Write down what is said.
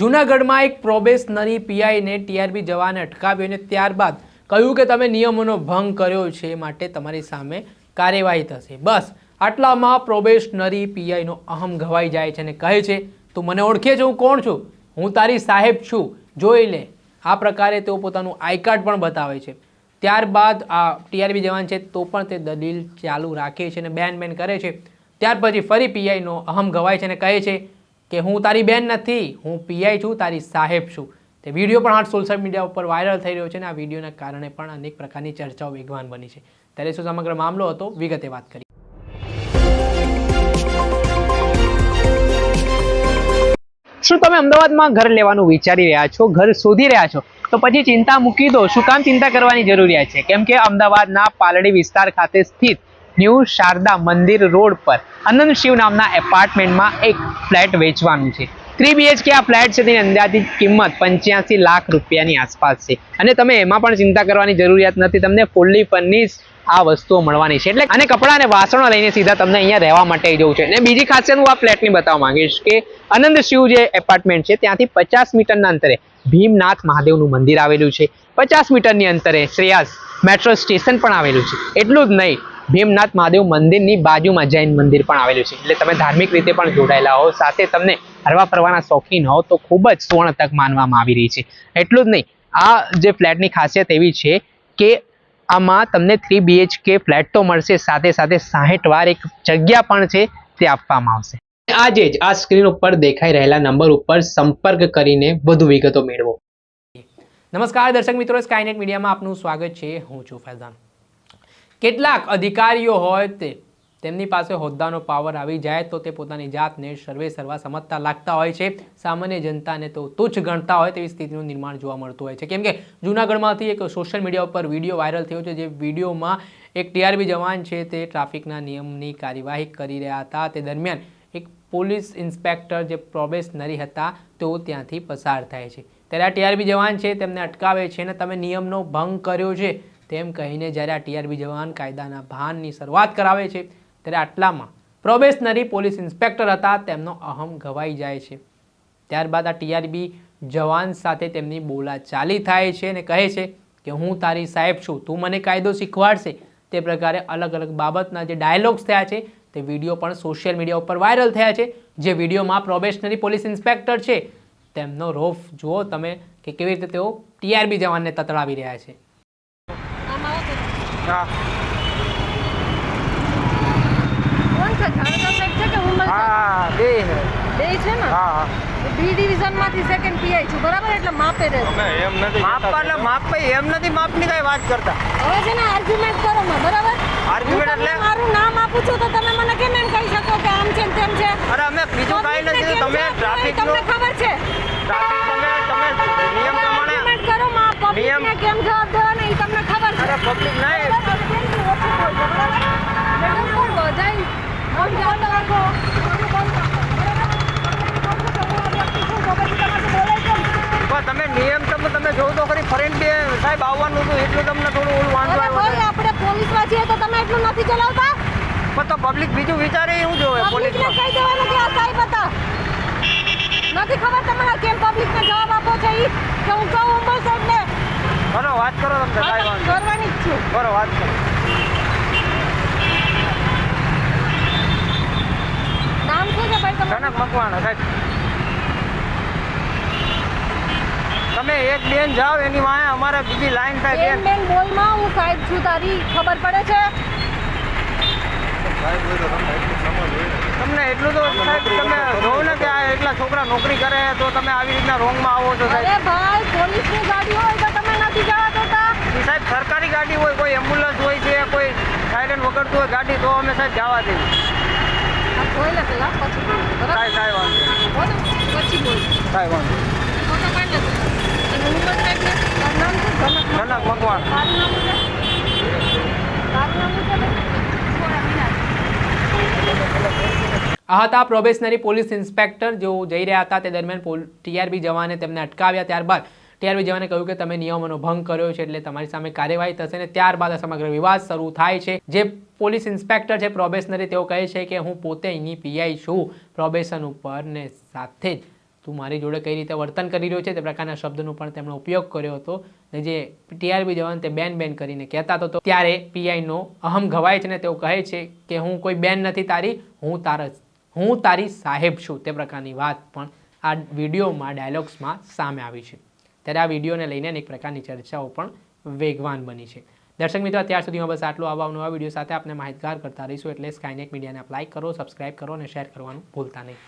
જૂનાગઢમાં એક probationary પીઆઈને TRB જવાને અટકાવ્યો અને ત્યારબાદ કહ્યું કે તમે નિયમોનો ભંગ કર્યો છે, માટે તમારી સામે કાર્યવાહી થશે। બસ આટલામાં પ્રોબેશનરી પીઆઈનો અહમ ઘવાઈ જાય છે અને કહે છે, તું મને ઓળખે છે, હું કોણ છું, હું તારી સાહેબ છું, જોઈ લે। આ પ્રકારે તેઓ પોતાનું આઈ કાર્ડ પણ બતાવે છે। ત્યારબાદ આ ટીઆરબી જવાન છે તો પણ તે દલીલ ચાલુ રાખે છે અને બેન કરે છે। ત્યાર પછી ફરી પીઆઈનો અહમ ઘવાય છે અને કહે છે કે હું તારી બેન નથી, હું પીઆઈ છું, તારી સાહેબ છું। તે વિડીયો પણ હાલ સોશિયલ મીડિયા ઉપર વાયરલ થઈ રહ્યો છે અને આ વિડીયોના કારણે પણ અનેક પ્રકારની ચર્ચાઓ વેગવાન બની છે। ત્યારે શું સમગ્ર મામલો હતો, વિગતે વાત કરી। શું તમે અમદાવાદમાં ઘર લેવાનું વિચારી રહ્યા છો, ઘર શોધી રહ્યા છો, તો પછી ચિંતા મૂકી દો। શું કામ ચિંતા કરવાની જરૂરિયાત છે? કેમ કે અમદાવાદના પાલડી વિસ્તાર ખાતે સ્થિત ન્યૂ શારદા મંદિર રોડ પર આનંદ શિવ નામના એપાર્ટમેન્ટમાં એક ફ્લેટ વેચવાનું છે। 3 BHK આ ફ્લેટ છે, તેની અંદાજિત કિંમત 85 લાખ રૂપિયાની આસપાસ છે અને તમે એમાં પણ ચિંતા કરવાની જરૂરિયાત નથી, તમને ફૂલ્લી ફર્નિશ આ વસ્તુઓ મળવાની છે। એટલે અને કપડાં અને વાસણો લઈને સીધા તમને અહીંયા રહેવા માટે જવું છે। અને બીજી ખાસિયત હું આ ફ્લેટની બતાવવા માંગીશ કે આનંદ શિવ જે એપાર્ટમેન્ટ છે ત્યાંથી 50 મીટરના અંતરે ભીમનાથ મહાદેવનું મંદિર આવેલું છે। 50 મીટરની અંતરે શ્રેયાસ મેટ્રો સ્ટેશન પણ આવેલું છે। એટલું જ નહીં, ભીમનાથ મહાદેવ મંદિરની બાજુમાં જૈન મંદિર પણ આવેલું છે। એટલે તમે ધાર્મિક રીતે પણ જોડાયેલા હો, સાથે તમને હરવા ફરવાના શોખીન હો તો ખૂબ જ સુવર્ણ તક માનવામાં આવી રહી છે। એટલું જ નહીં, આ જે ફ્લેટની ખાસિયત એવી છે કે આમાં તમને 3 BHK ફ્લેટ તો મળશે, સાથે સાથે 60 વાર એક જગ્યા પણ છે તે આપવામાં આવશે। આજે જ આ સ્ક્રીન ઉપર દેખાઈ રહેલા નંબર ઉપર સંપર્ક કરીને વધુ વિગતો મેળવો। નમસ્કાર દર્શક મિત્રો, સ્કાયનેટ મીડિયામાં આપનું સ્વાગત છે। હું છું ફૈઝાન। કેટલાક અધિકારીઓ હોય તેમની પાસે હોદ્દાનો પાવર આવી જાય તો તે પોતાની જાતને સર્વા સમજતા લાગતા હોય છે। સામાન્ય જનતાને તો તુચ્છ ગણતા હોય તેવી સ્થિતિનું નિર્માણ જોવા મળતું હોય છે। કેમ કે જૂનાગઢમાંથી એક સોશિયલ મીડિયા ઉપર વિડીયો વાયરલ થયો છે, જે વિડીયોમાં એક ટીઆરબી જવાન છે તે ટ્રાફિકના નિયમની કાર્યવાહી કરી રહ્યા હતા। તે દરમિયાન એક પોલીસ ઇન્સ્પેક્ટર જે પ્રોબેશનરી હતા તેઓ ત્યાંથી પસાર થાય છે। ત્યારે આ ટીઆરબી જવાન છે તેમને અટકાવે છે અને તમે નિયમનો ભંગ કર્યો છે તેમ કહીને જ્યારે આ ટીઆરબી જવાન કાયદાના ભાનની શરૂઆત કરાવે છે ત્યારે આટલામાં પ્રોબેશનરી પોલીસ ઇન્સ્પેક્ટર હતા તેમનો અહમ ઘવાઈ જાય છે। ત્યારબાદ આ ટીઆરબી જવાન સાથે તેમની બોલાચાલી થાય છે અને કહે છે કે હું તારી સાહેબ છું, તું મને કાયદો શીખવાડશે। તે પ્રકારે અલગ અલગ બાબતના જે ડાયલોગ્સ થયા છે તે વિડીયો પણ સોશિયલ મીડિયા ઉપર વાયરલ થયા છે। જે વિડીયોમાં પ્રોબેશનરી પોલીસ ઇન્સ્પેક્ટર છે તેમનો રોફ જુઓ તમે કે કેવી રીતે તેઓ ટીઆરબી જવાનને તતડાવી રહ્યા છે। બી ડિવિઝન માંથી સેકન્ડ પીઆઈ છું, બરાબર? એટલે માપે રહે એમ નથી માપવા, એટલે માપ એમ નથી માપની કઈ વાત કરતા। હવે છે ને આર્ગ્યુમેન્ટ કરો માં, બરાબર? આર્ગ્યુમેન્ટ એટલે મારું નામ આપું છું તો તમે મને કેમ એમ કહી શકો કે આમ છે તેમ છે? અરે અમે બીજું કાઈ નથી, તમે ટ્રાફિક તમને ખબર છે ટ્રાફિક તમે નિયમ પ્રમાણે આર્ગ્યુમેન્ટ કરો માં, પબ્લિક ને કેમ જવાબ દેવાનો એ તમને ખબર છે? અરે પબ્લિક નહીં, તમે નિયમ તમે જોવો તો ખરી, ફરેન બે સાહેબ આવવાનું હતું એટલું તમને થોડું ઓલું વાંધો આવ્યો। આપણે પોલીસમાં છીએ તો તમે એટલું નથી ચલાવતા? પણ તો પબ્લિક બીજું વિચારે એવું જોવે, પોલીસમાં કહી દેવાનું કે આ સાહેબ હતા, નથી ખબર તમને કેમ પબ્લિકને જવાબ આપો છો ઈ કે હું કહું ઉંબર સાહેબને? બરો વાત કરો તમને, કાઈ વાંધો કરવાની જ છું, બરો વાત કરો। નામ શું છે ભાઈ તમારું? કનક મકવાણા સાહેબ। તમે એક બેન જાઓ એની વાંહે અમારે બીજી લાઈન થાય બેન। બેન બોલમાં હું સાહેબ છું, તારી ખબર પડે છે? તમને એટલું તો સાહેબ તમે જોવો ને કે આ એટલા છોકરા નોકરી કરે તો તમે આવી રીતના રોંગમાં આવો છો સાહેબ। અરે ભાઈ, પોલીસની ગાડી હોય તો તમે નથી જવા દેતા? એ સાહેબ સરકારી ગાડી હોય, કોઈ એમ્બ્યુલન્સ હોય છે, કોઈ સાયરન વગરતું હોય ગાડી, તો અમે સાહેબ જવા દઈએ। બોલ ને પેલા, પછી બોલ, બરાબર? કાંઈ વાંધો બોલ પછી બોલ, કાંઈ વાંધો ફોટો પાડ લે અને ઉંમર સાહેબને તારું નામ શું? કનક મકવાણા। તારું નામ શું છે? તારું નામ શું છે? આ હતા પ્રોબેશનરી પોલીસ ઇન્સ્પેક્ટર જેઓ જઈ રહ્યા હતા તે દરમિયાન ટીઆરબી જવાને તેમને અટકાવ્યા। ત્યારબાદ ટીઆરબી જવાને કહ્યું કે તમે નિયમોનો ભંગ કર્યો છે એટલે તમારી સામે કાર્યવાહી થશે અને ત્યારબાદ આ સમગ્ર વિવાદ શરૂ થાય છે। જે પોલીસ ઇન્સ્પેક્ટર છે પ્રોબેશનરી તેઓ કહે છે કે હું પોતે અહીંની પીઆઈ છું પ્રોબેશન ઉપર ને સાથે જ તું મારી જોડે કઈ રીતે વર્તન કરી રહ્યો છે તે પ્રકારના શબ્દનો પણ તેમણે ઉપયોગ કર્યો હતો અને જે ટીઆરબી જવાન તે બેન કરીને કહેતા હતો ત્યારે પીઆઈનો અહમ ઘવાય છે ને તેઓ કહે છે કે હું કોઈ બેન નથી તારી, હું તારી સાહેબ છું, તે પ્રકારની વાત પણ આ વિડીયોમાં ડાયલોગ્સમાં સામે આવી છે. ત્યારે આ વિડીયોને લઈને અનેક પ્રકારની ચર્ચાઓ પણ વેગવાન બની છે. દર્શક મિત્રો, અત્યાર સુધીમાં બસ આટલું. આવા નવા વિડીયો સાથે આપણે માહિતગાર કરતા રહીશું. એટલે સ્કાયનેટ મીડિયાને લાઈક કરો, સબસ્ક્રાઇબ કરો અને શેર કરવાનું ભૂલતા નહીં.